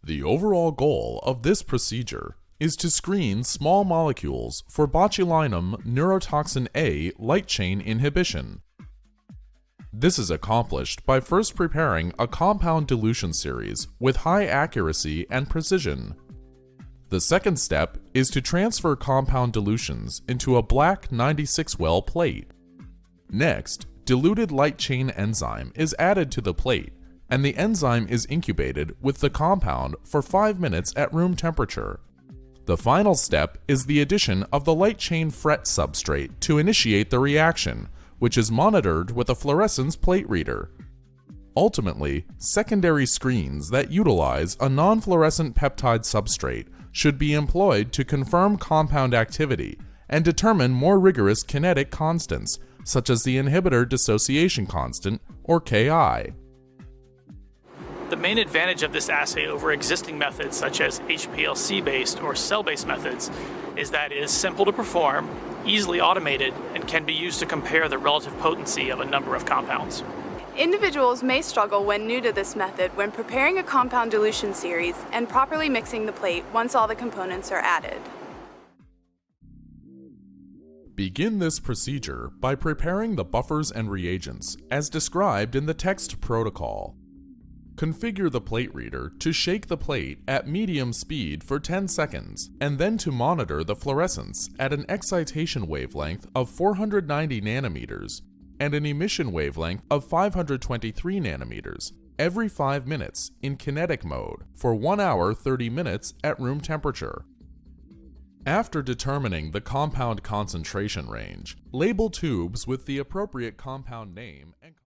The overall goal of this procedure is to screen small molecules for botulinum neurotoxin A light chain inhibition. This is accomplished by first preparing a compound dilution series with high accuracy and precision. The second step is to transfer compound dilutions into a black 96-well plate. Next, diluted light chain enzyme is added to the plate, and the enzyme is incubated with the compound for 5 minutes at room temperature. The final step is the addition of the light chain fret substrate to initiate the reaction, which is monitored with a fluorescence plate reader. Ultimately, secondary screens that utilize a non-fluorescent peptide substrate should be employed to confirm compound activity and determine more rigorous kinetic constants, such as the inhibitor dissociation constant, or Ki. The main advantage of this assay over existing methods such as HPLC-based or cell-based methods is that it is simple to perform, easily automated, and can be used to compare the relative potency of a number of compounds. Individuals may struggle when new to this method when preparing a compound dilution series and properly mixing the plate once all the components are added. Begin this procedure by preparing the buffers and reagents as described in the text protocol. Configure the plate reader to shake the plate at medium speed for 10 seconds and then to monitor the fluorescence at an excitation wavelength of 490 nanometers and an emission wavelength of 523 nanometers every 5 minutes in kinetic mode for 1 hour 30 minutes at room temperature. After determining the compound concentration range, label tubes with the appropriate compound name and